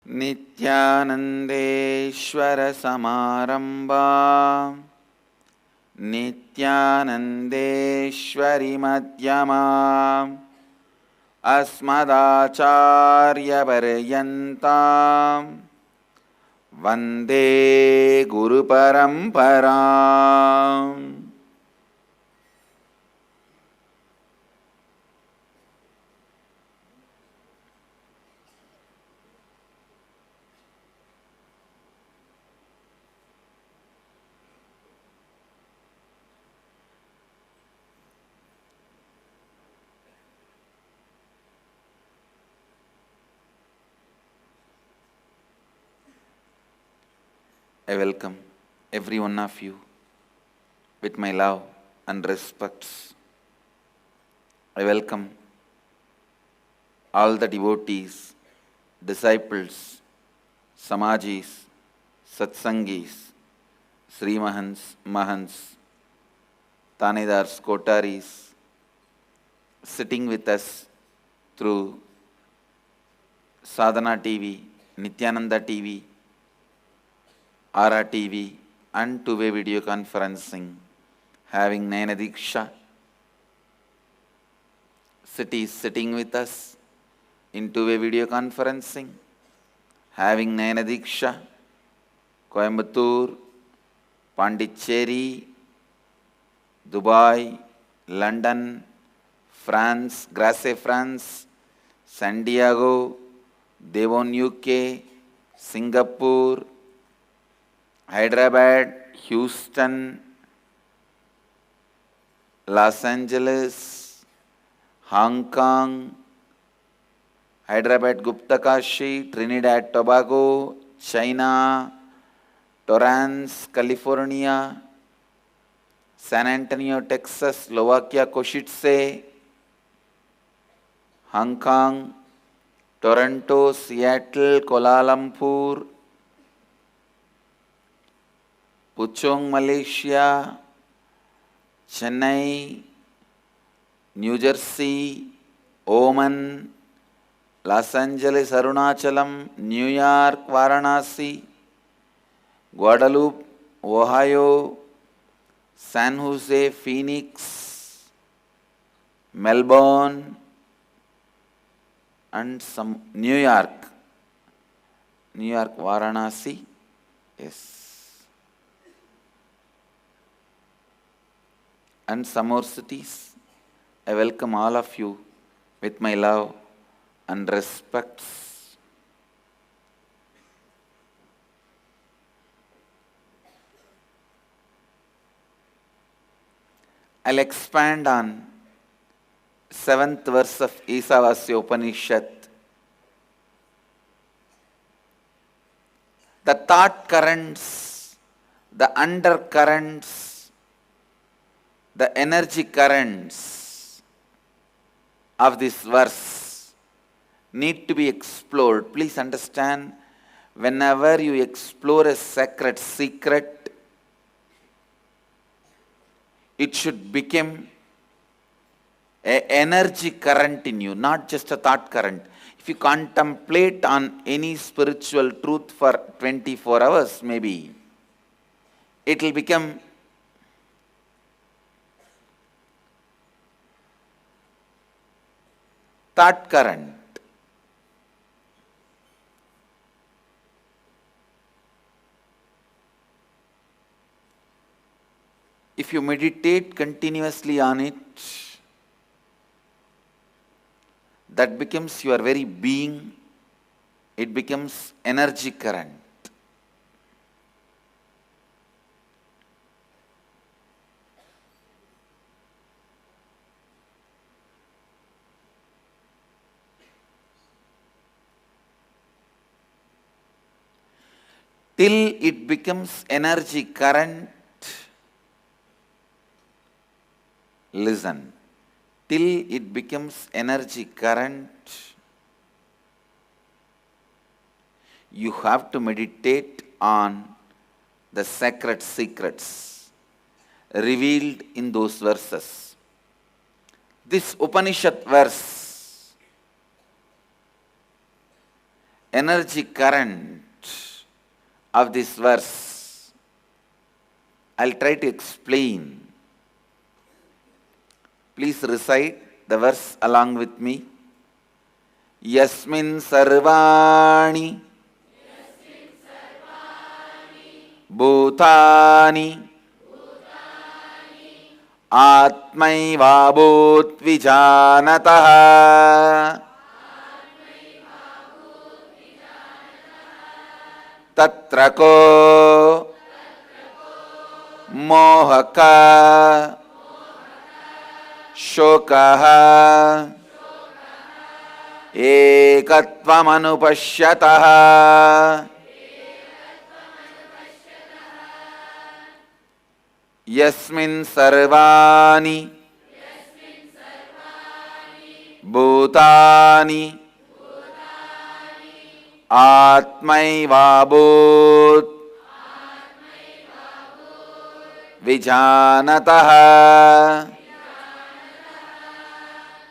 नित्यानन्देश्वर समारम्भा नित्यानन्देश्वरि मध्यमा अस्मदाचार्यपर्यन्तां वन्दे गुरुपरम्पराम्। I welcome every one of you with my love and respects. I welcome all the devotees, disciples, Samajis, Satsangis, Sri Mahants, Mahants, Tanedars, Kotaris, sitting with us through Sadhana TV, Nityananda TV, Ara TV and two-way video conferencing, having Nayana Diksha cities sitting with us in two-way video conferencing, having Nayana Diksha, Coimbatore, Pondicherry, Dubai, London, France, Grasse, France, San Diego, Devon, UK, Singapore, Hyderabad, Houston, Los Angeles, Hong Kong, Hyderabad, Gupta Kashi, Trinidad, Tobago, China, Torrance, California, San Antonio, Texas, Slovakia, Košice, Hong Kong, Toronto, Seattle, Kuala Lumpur, Puchong, Malaysia, Chennai, New Jersey, Oman, Los Angeles, Arunachalam, New York, Varanasi, Guadalupe, Ohio, San Jose, Phoenix, Melbourne, and some New York, Varanasi, yes. And some more cities. I welcome all of you with my love and respects. I'll expand on 7th verse of Isavasya Upanishad. The thought currents, the undercurrents, the energy currents of this verse need to be explored. Please understand, whenever you explore a sacred secret, it should become an energy current in you, not just a thought current. If you contemplate on any spiritual truth for 24 hours, maybe, it will become thought current. If you meditate continuously on it, that becomes your very being. It becomes energy current. Till it becomes energy current, listen, till it becomes energy current, you have to meditate on the sacred secrets revealed in those verses. This Upanishad verse energy current of this verse. I'll try to explain. Please recite the verse along with me. Yasmin sarvani bhutani atmaivabhut vijanatah tatra ko mohaka shokaha ekatvam anupashyatah yasmin sarvani bhutani atmaivabhut vijanatah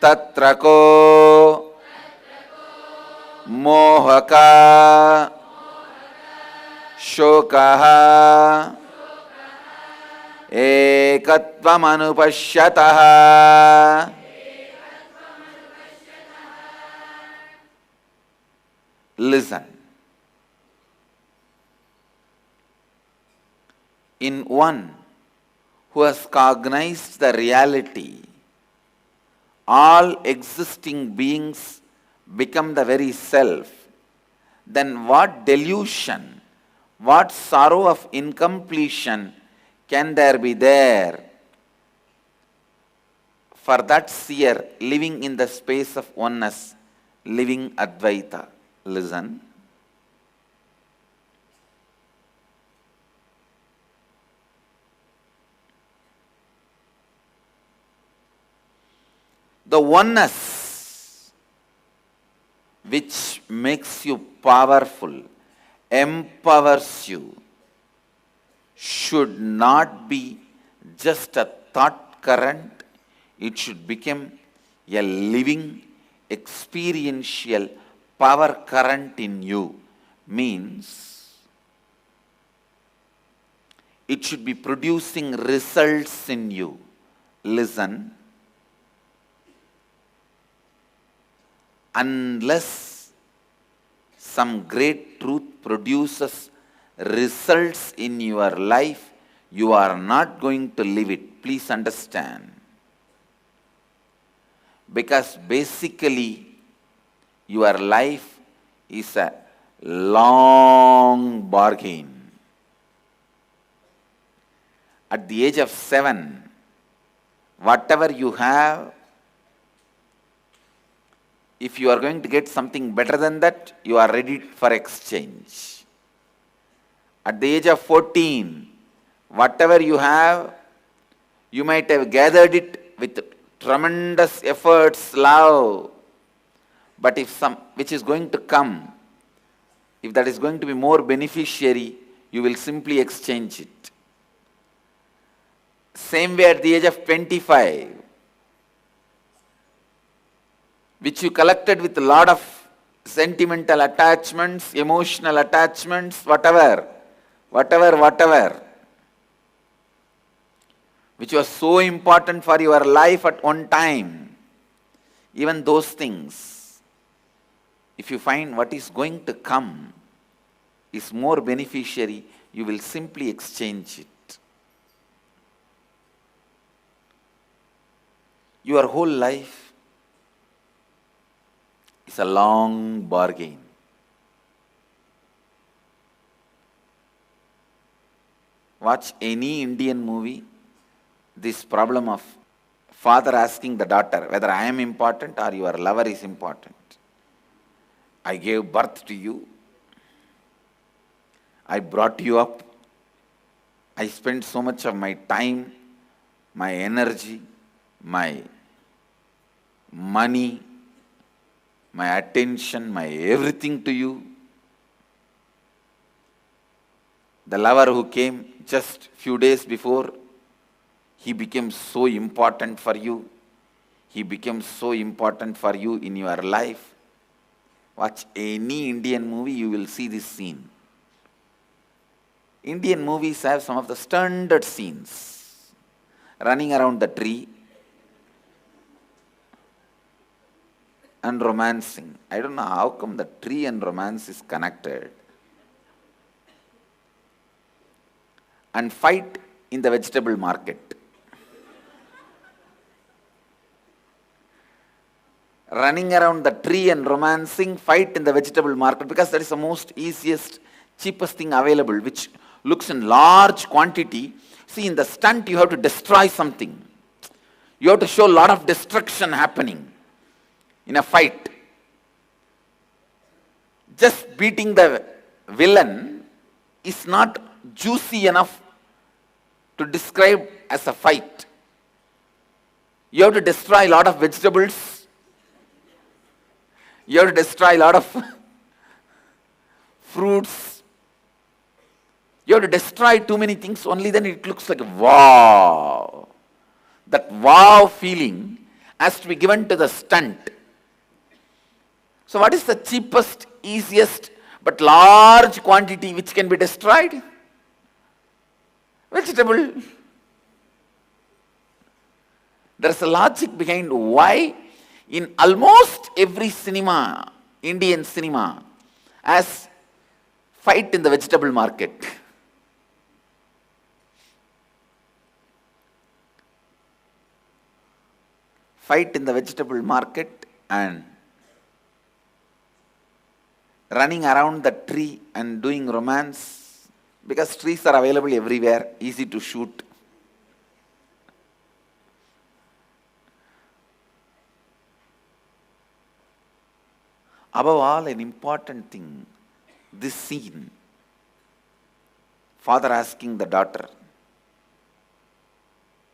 tatra ko mohaka shokaha ekatvam anupashyatah. Listen. In one who has cognized the reality, all existing beings become the very self, then what delusion, what sorrow of incompletion can there be there for that seer living in the space of oneness, living Advaita? Listen. The oneness which makes you powerful, empowers you, should not be just a thought current, it should become a living, experiential power current in you. Means it should be producing results in you. Listen. Unless some great truth produces results in your life, you are not going to live it. Please understand. Because basically, your life is a long bargain. At the age of 7, whatever you have, if you are going to get something better than that, you are ready for exchange. At the age of 14, whatever you have, you might have gathered it with tremendous efforts, love. But if some which is going to come, if that is going to be more beneficiary, you will simply exchange it. Same way at the age of 25, which you collected with a lot of sentimental attachments, emotional attachments, whatever, which was so important for your life at one time, even those things, if you find what is going to come is more beneficiary, you will simply exchange it. Your whole life is a long bargain. Watch any Indian movie, this problem of father asking the daughter whether I am important or your lover is important. I gave birth to you. I brought you up. I spent so much of my time, my energy, my money, my attention, my everything to you. The lover who came just few days before, he became so important for you. He became so important for you in your life. Watch any Indian movie, you will see this scene. Indian movies have some of the standard scenes. Running around the tree and romancing. I don't know how come the tree and romance is connected. And fight in the vegetable market. Running around the tree and romancing, fight in the vegetable market, because that is the most easiest, cheapest thing available, which looks in large quantity. See, in the stunt you have to destroy something. You have to show a lot of destruction happening in a fight. Just beating the villain is not juicy enough to describe as a fight. You have to destroy a lot of vegetables. You have to destroy a lot of fruits. You have to destroy too many things, only then it looks like a wow. That wow feeling has to be given to the stunt. So what is the cheapest, easiest, but large quantity which can be destroyed? Vegetable. There is a logic behind why in almost every cinema, Indian cinema, as fight in the vegetable market. Fight in the vegetable market and running around the tree and doing romance, because trees are available everywhere, easy to shoot. Above all, an important thing, this scene, father asking the daughter,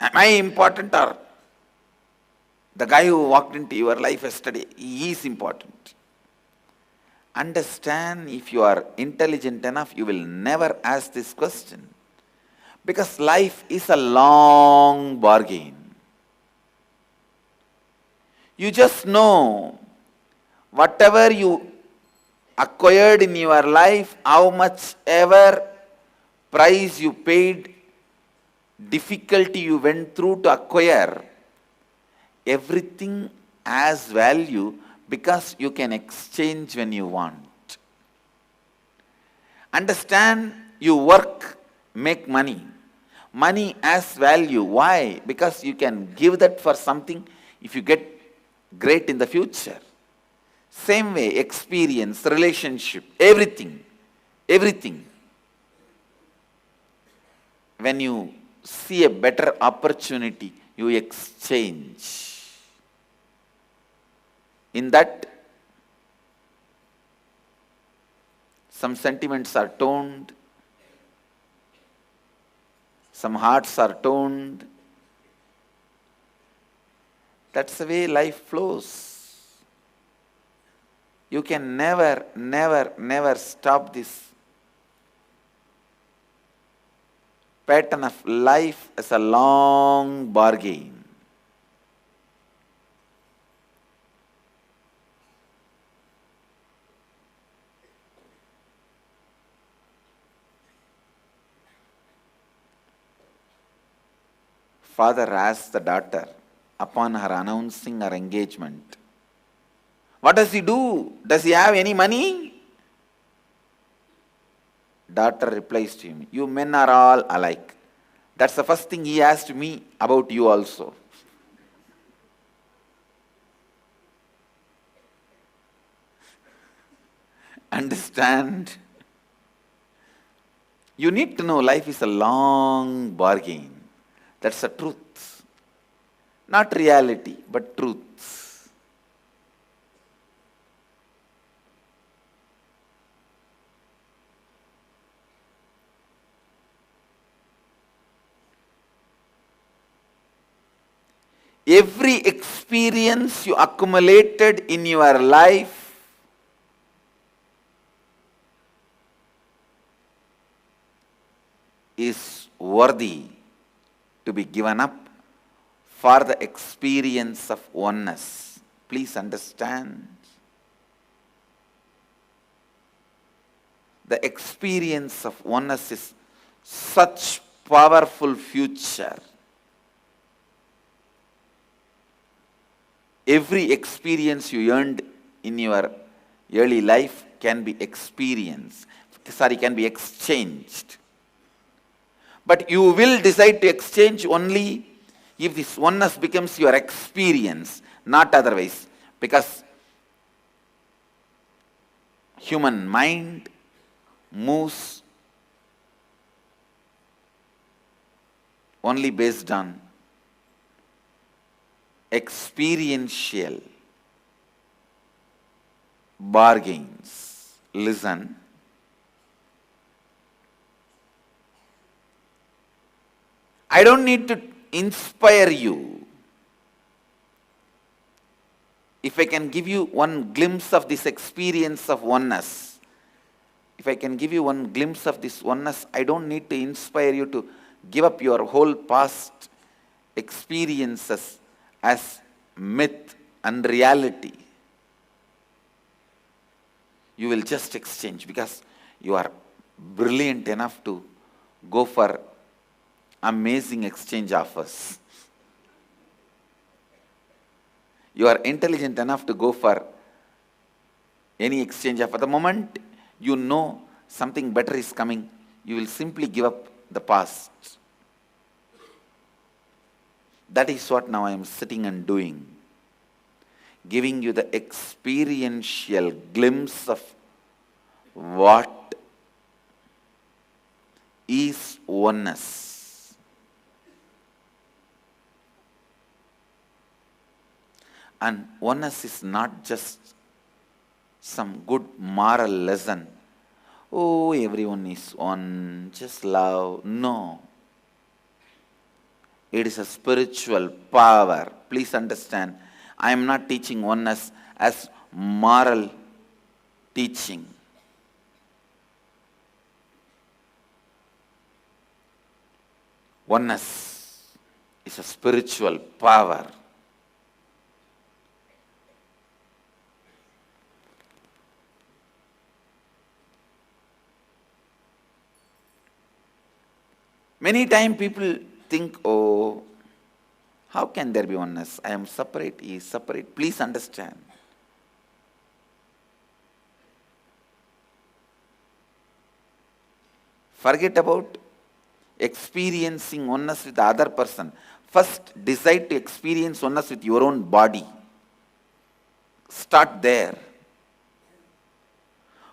am I important, or the guy who walked into your life yesterday, he is important? Understand, if you are intelligent enough, you will never ask this question. Because life is a long bargain. You just know whatever you acquired in your life, how much ever price you paid, difficulty you went through to acquire, everything has value because you can exchange when you want. Understand, you work, make money. Money has value. Why? Because you can give that for something if you get great in the future. Same way, experience, relationship, everything. Everything. When you see a better opportunity, you exchange. In that, some sentiments are toned, some hearts are toned. That's the way life flows. You can never, never, never stop this pattern of life as a long bargain. Father asked the daughter upon her announcing her engagement, what does he do? Does he have any money? Daughter replies to him, you men are all alike. That's the first thing he asked me about you also. Understand? You need to know life is a long bargain. That's the truth. Not reality, but truth. Every experience you accumulated in your life is worthy to be given up for the experience of oneness. Please understand. The experience of oneness is such powerful future. Every experience you earned in your early life can be can be exchanged. But you will decide to exchange only if this oneness becomes your experience, not otherwise. Because human mind moves only based on experiential bargains. Listen. I don't need to inspire you. If I can give you one glimpse of this experience of oneness, if I can give you one glimpse of this oneness, I don't need to inspire you to give up your whole past experiences as myth and reality. You will just exchange because you are brilliant enough to go for amazing exchange offers. You are intelligent enough to go for any exchange offer. The moment you know something better is coming, you will simply give up the past. That is what now I am sitting and doing. Giving you the experiential glimpse of what is oneness. And oneness is not just some good moral lesson. Oh, everyone is one, just love. No. It is a spiritual power. Please understand, I am not teaching oneness as moral teaching. Oneness is a spiritual power. Many times people think, oh, how can there be oneness? I am separate, he is separate. Please understand. Forget about experiencing oneness with the other person. First, decide to experience oneness with your own body. Start there.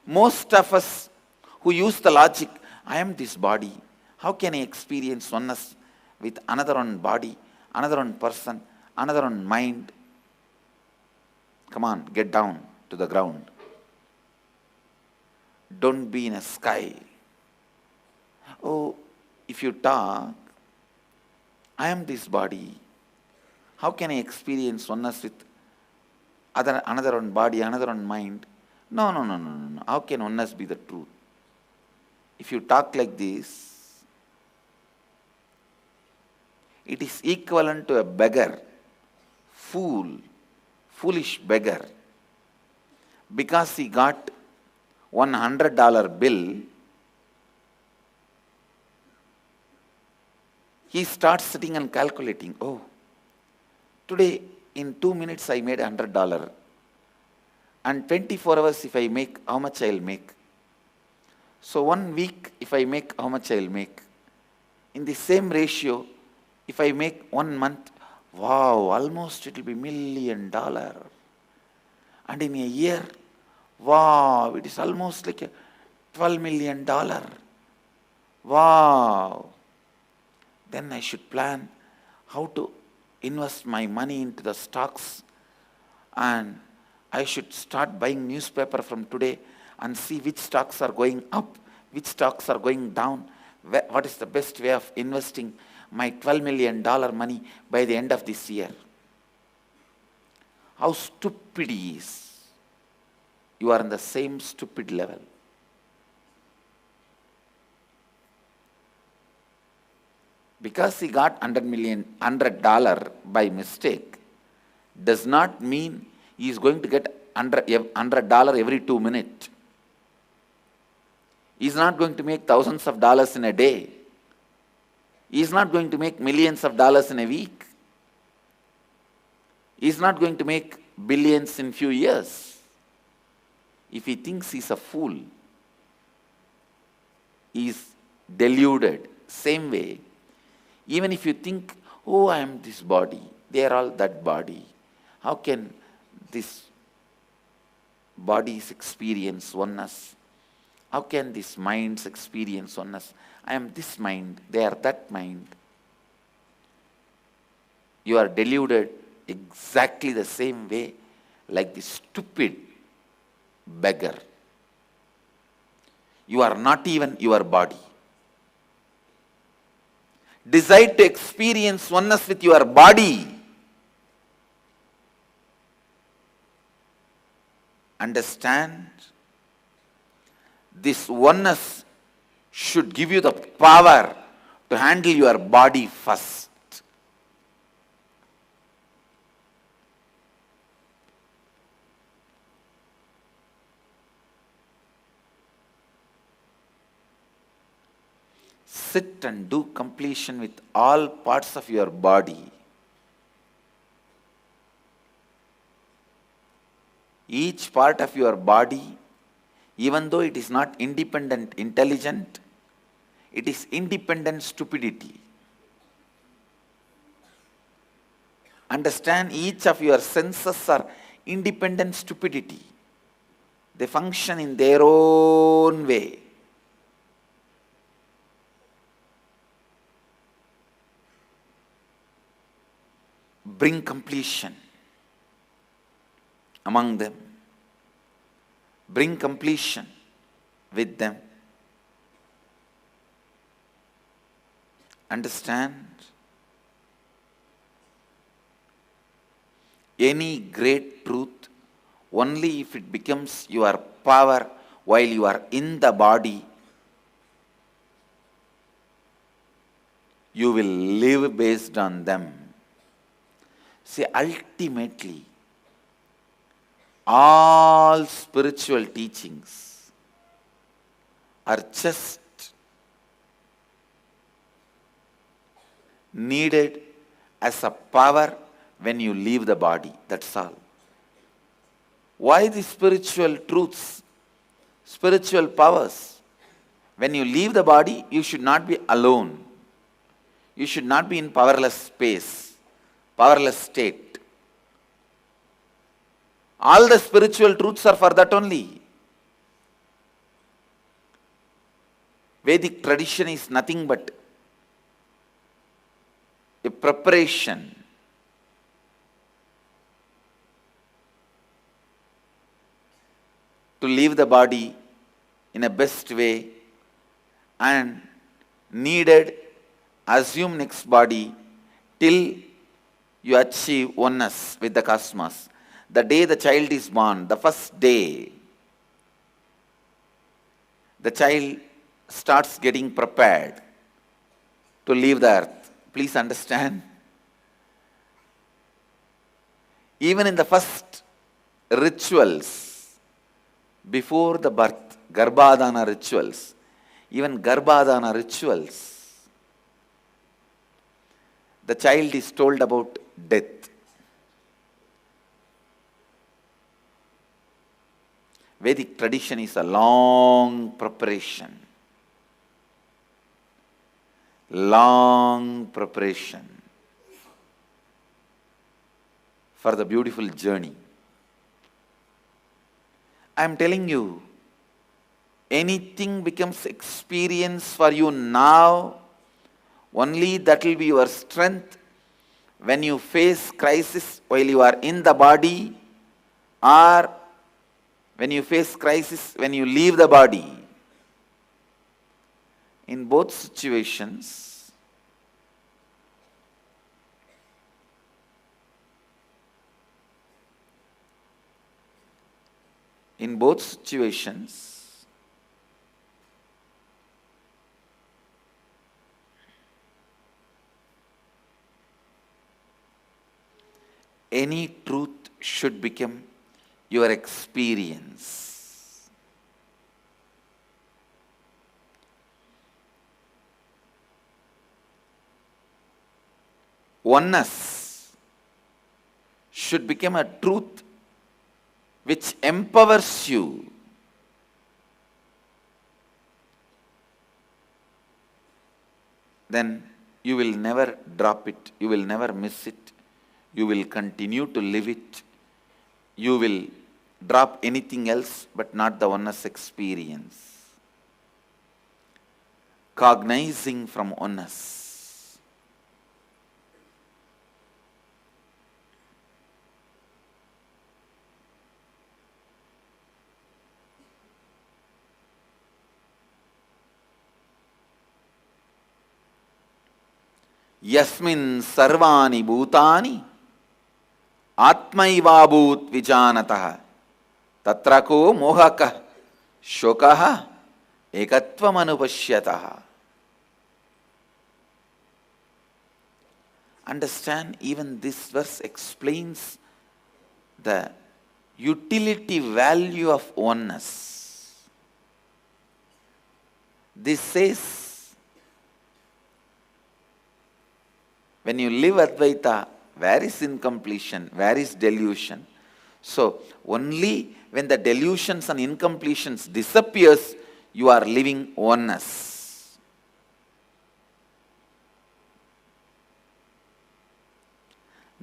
Most of us who use the logic, I am this body. How can I experience oneness with another one body, another one person, another one mind? Come on, get down to the ground. Don't be in a sky. Oh, if you talk, I am this body. How can I experience oneness with another one body, another one mind? No. How can oneness be the truth? If you talk like this, it is equivalent to a beggar, foolish beggar. Because he got $100 bill, he starts sitting and calculating, oh, today in 2 minutes I made $100. And 24 hours if I make, how much I will make? So 1 week if I make, how much I will make? In the same ratio, if I make 1 month, wow, almost it will be $1 million. And in a year, wow, it is almost like a $12 million. Wow. Then I should plan how to invest my money into the stocks, and I should start buying newspaper from today and see which stocks are going up, which stocks are going down, what is the best way of investing my $12 million money by the end of this year. How stupid he is. You are on the same stupid level. Because he got $100 by mistake does not mean he is going to get $100 every 2 minutes. He's not going to make thousands of dollars in a day. He's not going to make millions of dollars in a week. He's not going to make billions in few years. If he thinks he's a fool, he's deluded. Same way, even if you think, oh, I am this body, they are all that body. How can this bodies experience oneness? How can these minds experience oneness? I am this mind, they are that mind. You are deluded exactly the same way like this stupid beggar. You are not even your body. Decide to experience oneness with your body. Understand, this oneness should give you the power to handle your body first. Sit and do completion with all parts of your body. Each part of your body, even though it is not independent intelligent, it is independent stupidity. Understand, each of your senses are independent stupidity. They function in their own way. Bring completion among them. Bring completion with them. Understand, any great truth, only if it becomes your power while you are in the body, you will live based on them. See, ultimately, all spiritual teachings are just needed as a power when you leave the body. That's all. Why the spiritual truths, spiritual powers? When you leave the body, you should not be alone. You should not be in powerless space, powerless state. All the spiritual truths are for that only. Vedic tradition is nothing but a preparation to leave the body in a best way and needed assume next body till you achieve oneness with the cosmos. The day the child is born, the first day, the child starts getting prepared to leave the earth. Please understand. Even in the first rituals, before the birth, Garbhadana rituals, even Garbhadana rituals, the child is told about death. Vedic tradition is a long preparation. Long preparation for the beautiful journey. I am telling you, anything becomes experience for you now, only that will be your strength when you face crisis while you are in the body, or when you face crisis when you leave the body. In both situations, any truth should become your experience. Oneness should become a truth which empowers you. Then you will never drop it, you will never miss it, you will continue to live it. You will drop anything else but not the oneness experience. Cognizing from oneness. Yasmin sarvani bhutani atmaivabhut vijanatah tatrako mohakah shokah ekatvam anupashyatah. Understand, even this verse explains the utility value of oneness. This says, when you live Advaita, where is incompletion? Where is delusion? So, only when the delusions and incompletions disappears, you are living oneness.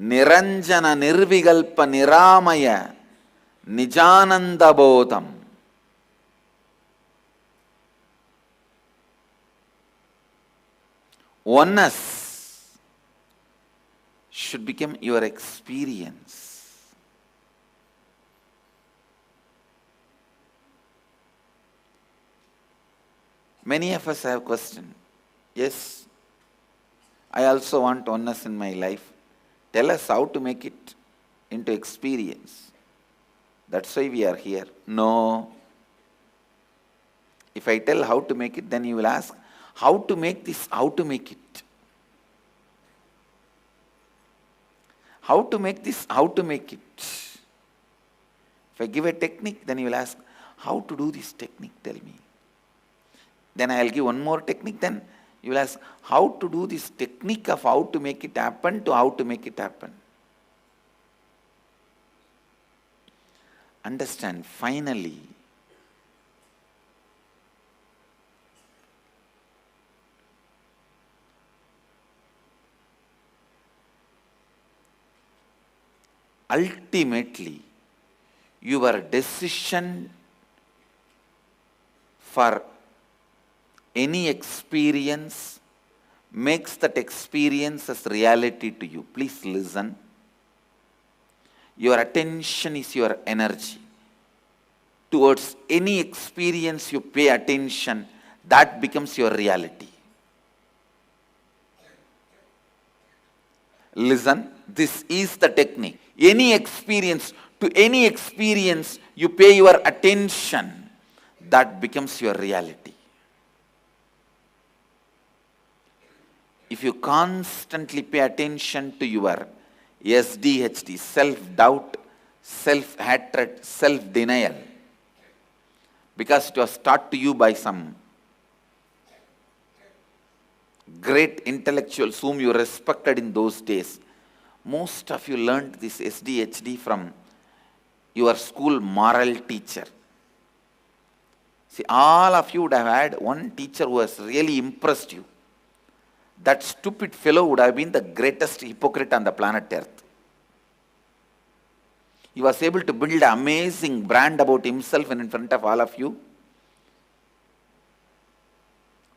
Niranjana nirvigalpa niramaya nijananda bodham. Oneness should become your experience. Many of us have questioned, yes, I also want oneness in my life. Tell us how to make it into experience. That's why we are here. No. If I tell how to make it, then you will ask, how to make this, how to make it? How to make this, how to make it? If I give a technique, then you will ask, how to do this technique, tell me. Then I will give one more technique, then you will ask, how to do this technique of how to make it happen to how to make it happen. Understand, finally, ultimately, your decision for any experience makes that experience as reality to you. Please listen. Your attention is your energy. Towards any experience you pay attention, that becomes your reality. Listen, this is the technique. Any experience, to any experience you pay your attention, that becomes your reality. If you constantly pay attention to your SDHD, self-doubt, self-hatred, self-denial, because it was taught to you by some great intellectuals whom you respected in those days. Most of you learned this SDHD from your school moral teacher. See, all of you would have had one teacher who has really impressed you. That stupid fellow would have been the greatest hypocrite on the planet Earth. He was able to build an amazing brand about himself and in front of all of you,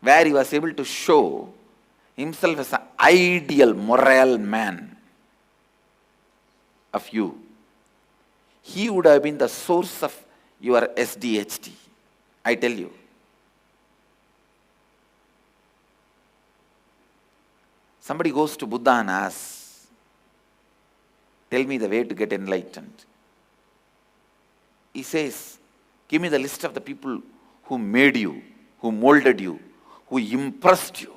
where he was able to show himself as an ideal moral man of you. He would have been the source of your SDHD, I tell you. Somebody goes to Buddha and asks, tell me the way to get enlightened. He says, give me the list of the people who made you, who molded you, who impressed you.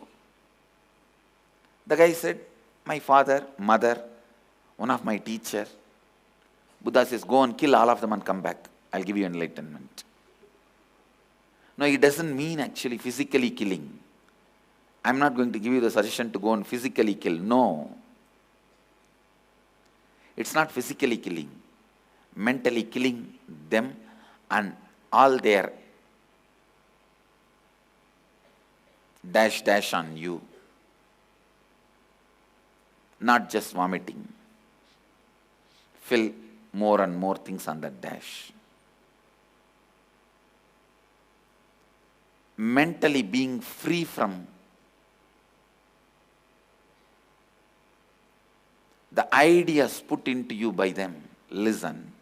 The guy said, my father, mother, one of my teacher. Buddha says, go and kill all of them and come back. I'll give you enlightenment. No, it doesn't mean actually physically killing. I'm not going to give you the suggestion to go and physically kill. No. It's not physically killing, mentally killing them and all their dash dash on you. Not just vomiting. Fill more and more things on that dash. Mentally being free from the ideas put into you by them. Listen.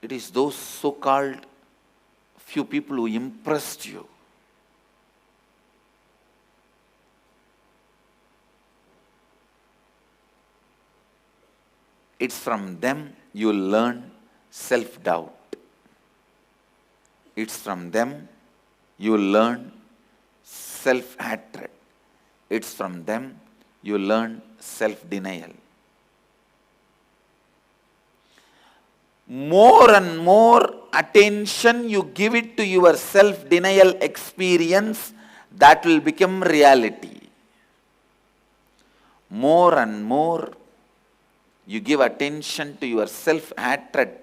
It is those so-called few people who impressed you. It's from them you learn self-doubt. It's from them you learn self-hatred. It's from them you learn self-denial. More and more attention you give it to your self-denial experience, that will become reality. More and more you give attention to your self-hatred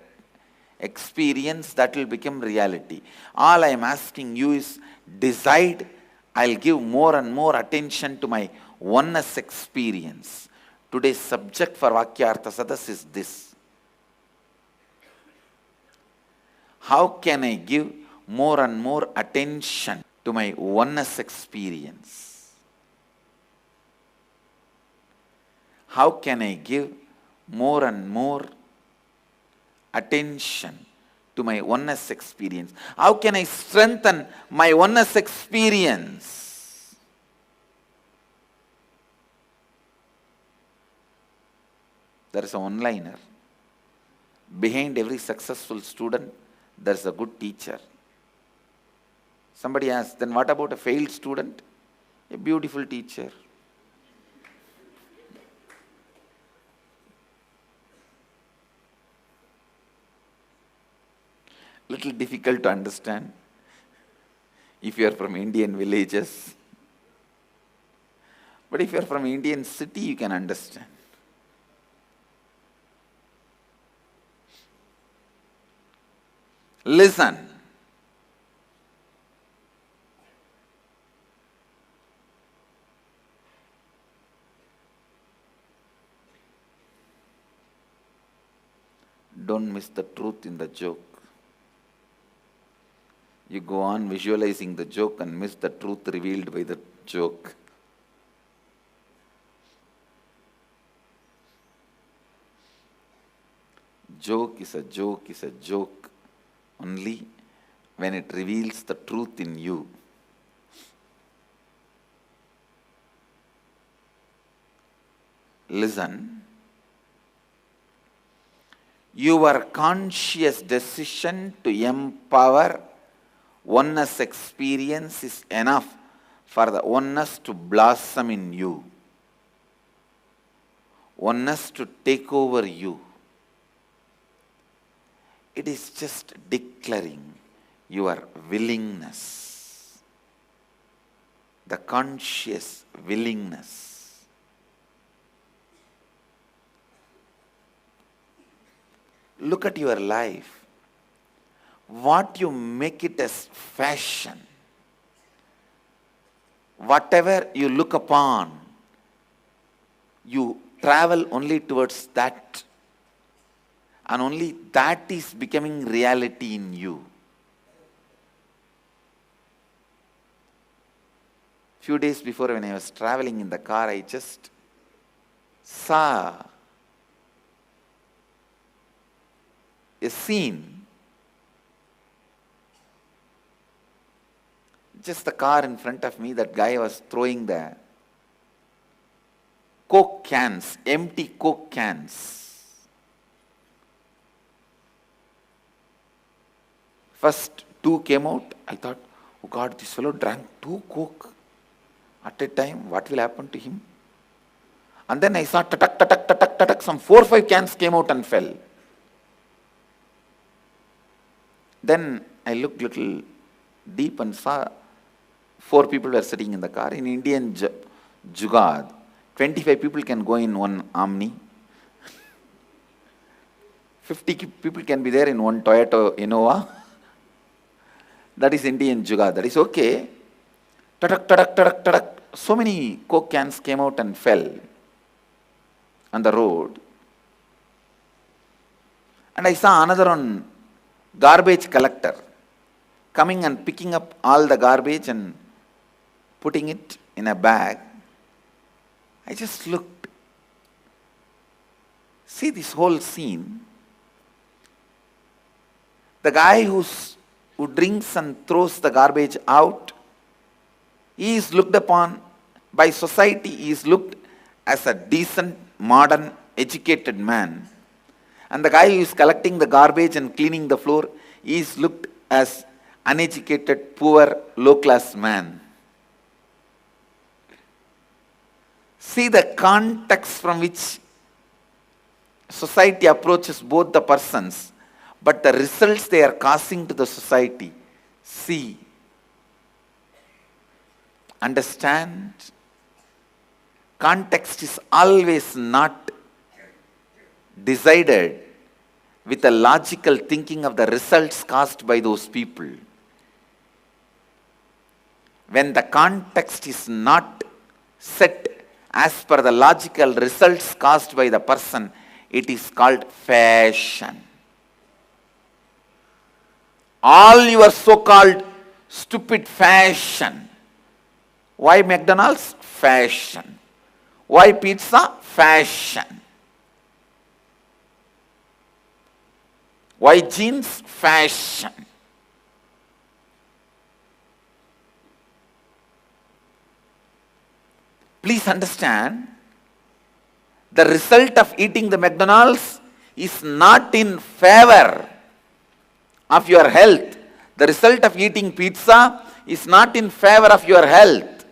experience, that will become reality. All I am asking you is decide, I'll give more and more attention to my oneness experience. Today's subject for Vakyartha Sadas is this. How can I give more and more attention to my oneness experience? How can I give more and more attention to my oneness experience? How can I strengthen my oneness experience? There is a one-liner. Behind every successful student, there is a good teacher. Somebody asks, then what about a failed student? A beautiful teacher. Little difficult to understand if you are from Indian villages. But if you are from Indian city, you can understand. Listen. Don't miss the truth in the joke. You go on visualizing the joke and miss the truth revealed by the joke. Joke is a joke only when it reveals the truth in you. Listen. Your conscious decision to empower oneness experience is enough for the oneness to blossom in you. Oneness to take over you. It is just declaring your willingness, the conscious willingness. Look at your life. What you make it as fashion, whatever you look upon, you travel only towards that. And only that is becoming reality in you. Few days before, when I was traveling in the car, I just saw a scene. Just the car in front of me, that guy was throwing the Coke cans, empty Coke cans. First 2 came out. I thought, oh God, this fellow drank 2 Coke at a time. What will happen to him? And then I saw tatak, tatak, tatak, tatak. Some 4 or 5 cans came out and fell. Then I looked little deep and saw 4 people were sitting in the car. In Indian Jugad. 25 people can go in one Omni. 50 people can be there in one Toyota Innova. That is Indian Jugad. That is okay. Tadak, tadak, tadak, tadak. So many Coke cans came out and fell on the road. And I saw another one, garbage collector, coming and picking up all the garbage and putting it in a bag. I just looked. See this whole scene. The guy who drinks and throws the garbage out, he is looked upon by society, he is looked as a decent, modern, educated man. And the guy who is collecting the garbage and cleaning the floor, he is looked as uneducated, poor, low-class man. See the context from which society approaches both the persons, but the results they are causing to the society. See, understand, context is always not decided with a logical thinking of the results caused by those people. When the context is not set as per the logical results caused by the person, it is called fashion. All your so-called stupid fashion. Why McDonald's? Fashion. Why pizza? Fashion. Why jeans? Fashion. Please understand, the result of eating the McDonald's is not in favor of your health. The result of eating pizza is not in favor of your health.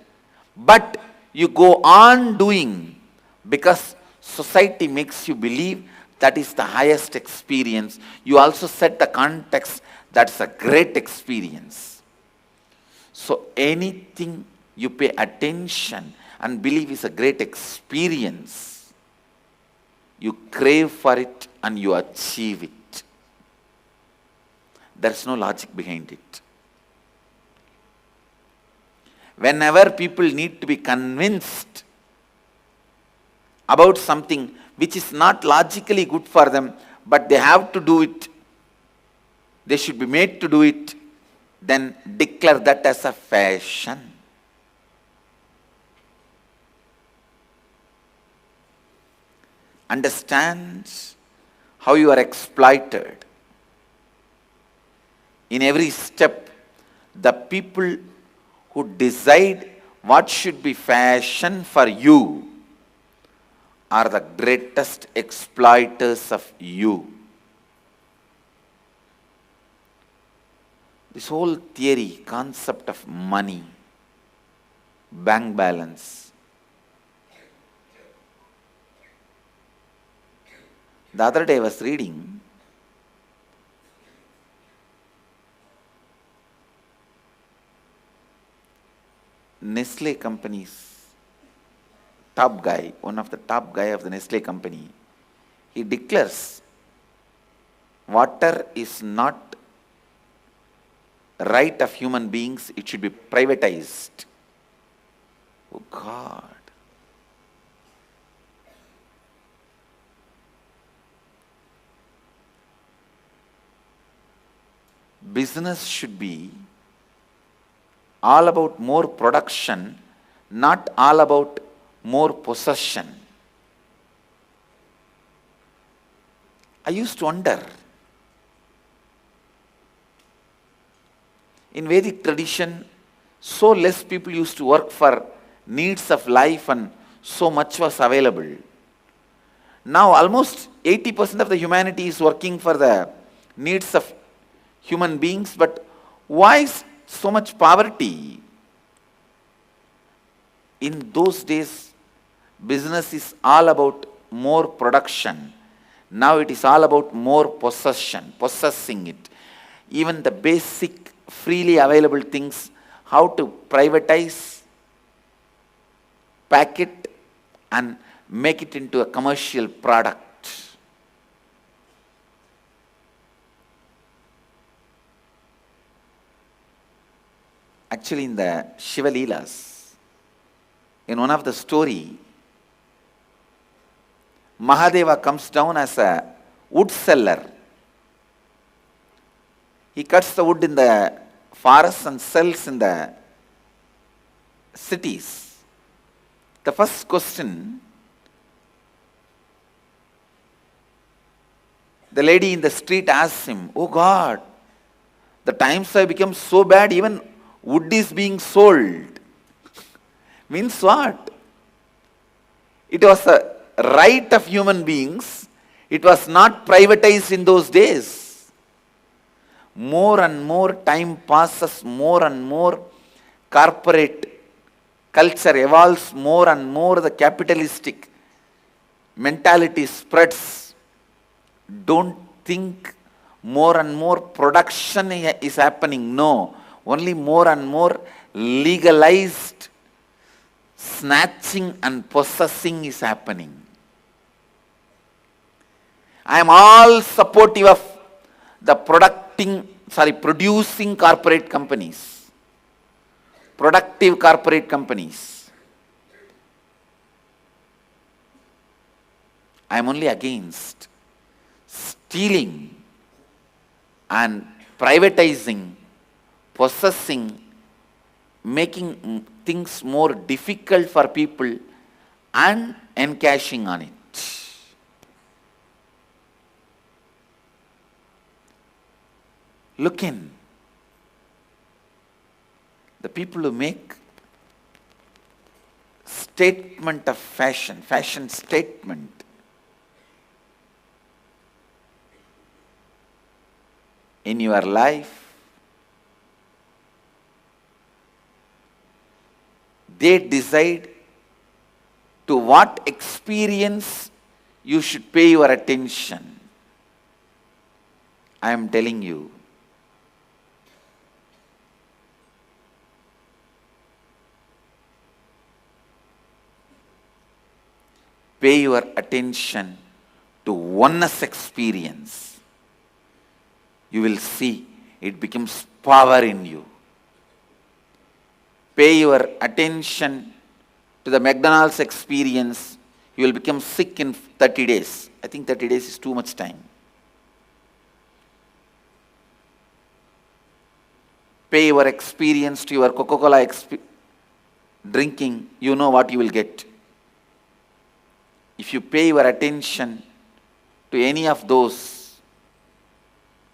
But you go on doing because society makes you believe that is the highest experience. You also set the context, that's a great experience. So anything you pay attention and believe is a great experience, you crave for it and you achieve it. There's no logic behind it. Whenever people need to be convinced about something which is not logically good for them, but they have to do it, they should be made to do it, then declare that as a fashion. Understand how you are exploited. In every step, the people who decide what should be fashion for you are the greatest exploiters of you. This whole theory, concept of money, bank balance, the other day I was reading, Nestle company's top guy, one of the top guy of the Nestle company, he declares water is not right of human beings, it should be privatized. Oh God. Business should be all about more production, not all about more possession. I used to wonder, in Vedic tradition, so less people used to work for needs of life and so much was available. Now almost 80% of the humanity is working for the needs of human beings, but why is so much poverty? In those days, business is all about more production. Now it is all about more possession, possessing it. Even the basic, freely available things, how to privatize, pack it and make it into a commercial product. Actually, in the Shiva Leelas, in one of the story, Mahadeva comes down as a wood seller. He cuts the wood in the forest and sells in the cities. The first question, the lady in the street asks him, "Oh God, the times have become so bad, even wood is being sold." Means what? It was a right of human beings. It was not privatized in those days. More and more time passes, more and more corporate culture evolves, more and more the capitalistic mentality spreads. Don't think more and more production is happening. No, only more and more legalized snatching and possessing is happening. I am all supportive of the producing corporate companies, productive corporate companies. I am only against stealing and privatizing, possessing, making things more difficult for people and encashing on it. Look in. The people who make statement of fashion statement, in your life, they decide to what experience you should pay your attention. I am telling you, pay your attention to oneness experience. You will see it becomes power in you. Pay your attention to the McDonald's experience, you will become sick in 30 days. I think 30 days is too much time. Pay your experience to your Coca-Cola drinking, you know what you will get. If you pay your attention to any of those,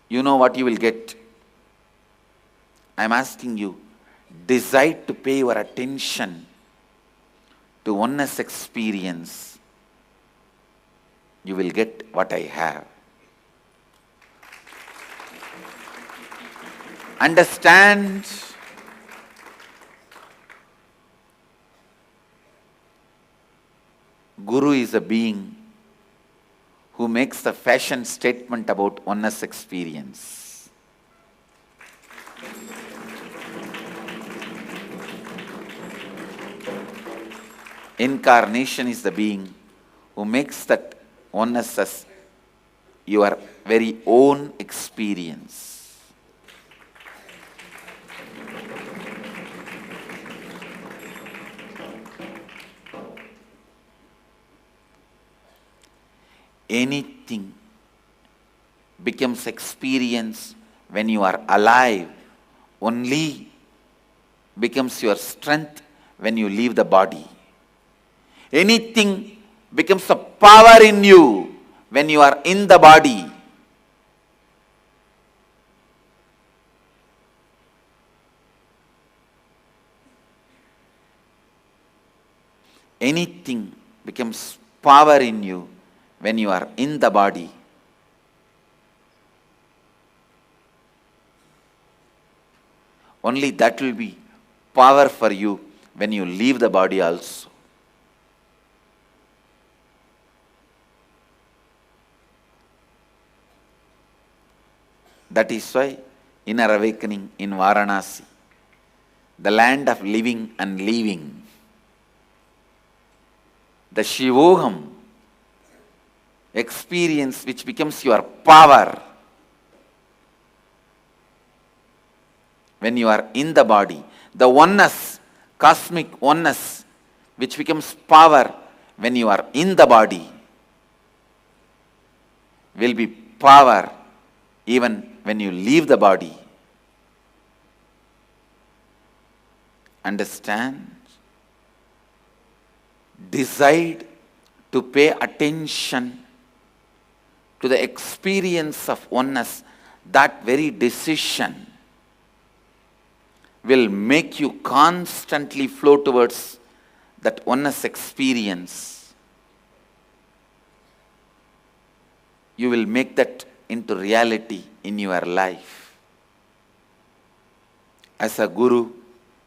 you know what you will get. I am asking you, decide to pay your attention to oneness experience. You will get what I have. Understand Guru is a being who makes the fashion statement about oneness experience. Incarnation is the being who makes that oneness as your very own experience. Anything becomes experience when you are alive, only becomes your strength when you leave the body. Anything becomes a power in you when you are in the body. Anything becomes power in you when you are in the body. Only that will be power for you when you leave the body also. That is why inner awakening in Varanasi, the land of living and leaving. The Shivoham experience which becomes your power when you are in the body. The oneness, cosmic oneness, which becomes power when you are in the body, will be power even when you leave the body. Understand? Decide to pay attention to the experience of oneness. That very decision will make you constantly flow towards that oneness experience. You will make that into reality in your life. As a guru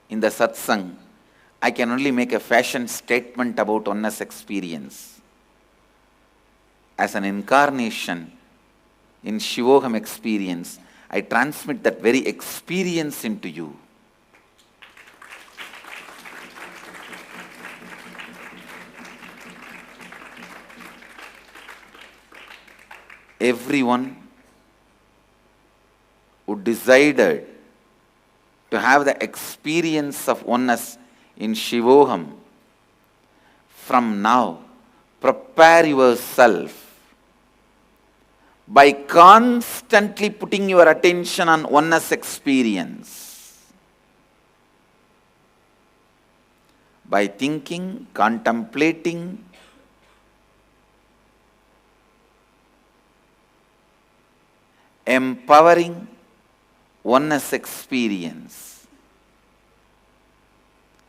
in the satsang, I can only make a fashion statement about oneness experience. As an incarnation in Shivoham experience, I transmit that very experience into you. Everyone who decided to have the experience of oneness in Shivoham, from now, prepare yourself by constantly putting your attention on oneness experience. By thinking, contemplating, empowering oneness experience.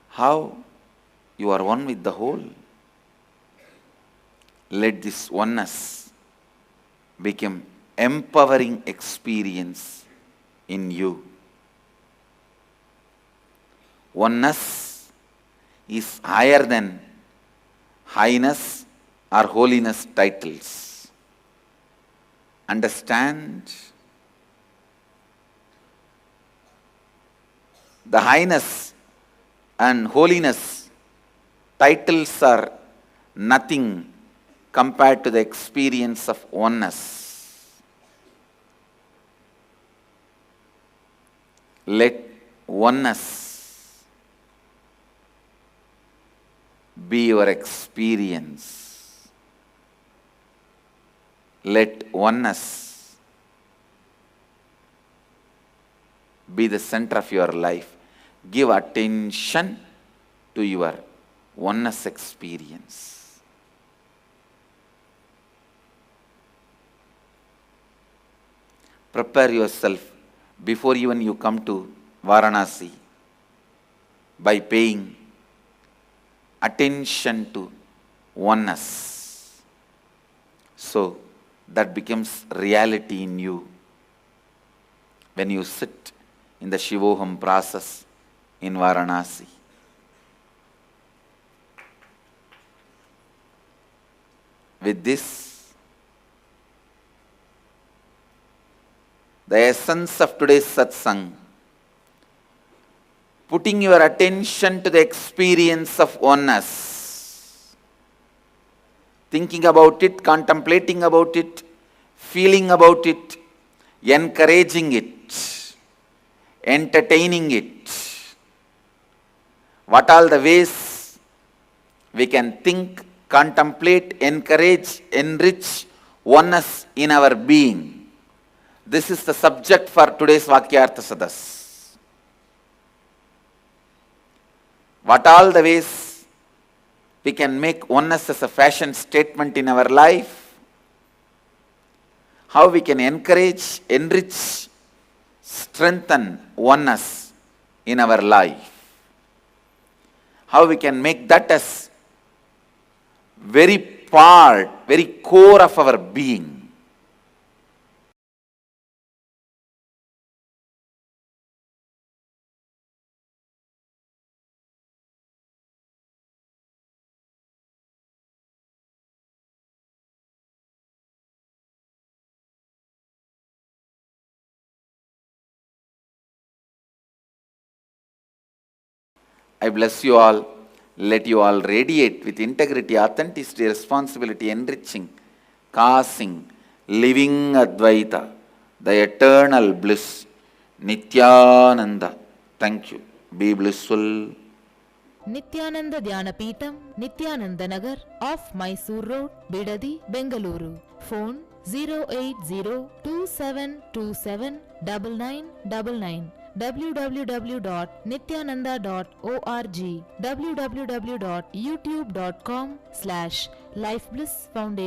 How? You are one with the whole. Let this oneness become empowering experience in you. Oneness is higher than highness or holiness titles. Understand? The highness and holiness titles are nothing compared to the experience of oneness. Let oneness be your experience. Let oneness be the center of your life. Give attention to your oneness experience. Prepare yourself before even you come to Varanasi by paying attention to oneness. So that becomes reality in you when you sit in the Shivoham process in Varanasi. With this, the essence of today's satsang, putting your attention to the experience of oneness, thinking about it, contemplating about it, feeling about it, encouraging it, entertaining it. What all the ways we can think, contemplate, encourage, enrich oneness in our being. This is the subject for today's Vakyartha Sadas. What all the ways we can make oneness as a fashion statement in our life, how we can encourage, enrich, strengthen oneness in our life, how we can make that as very part, very core of our being. I bless you all. Let you all radiate with integrity, authenticity, responsibility, enriching, causing, living Advaita, the eternal bliss, Nityananda. Thank you. Be blissful. Nityananda Dhyanapitham, Nityananda Nagar, off Mysore Road, Bidadi, Bengaluru. Phone 08027279999. www.nityananda.org. www.youtube.com/lifeblissfoundation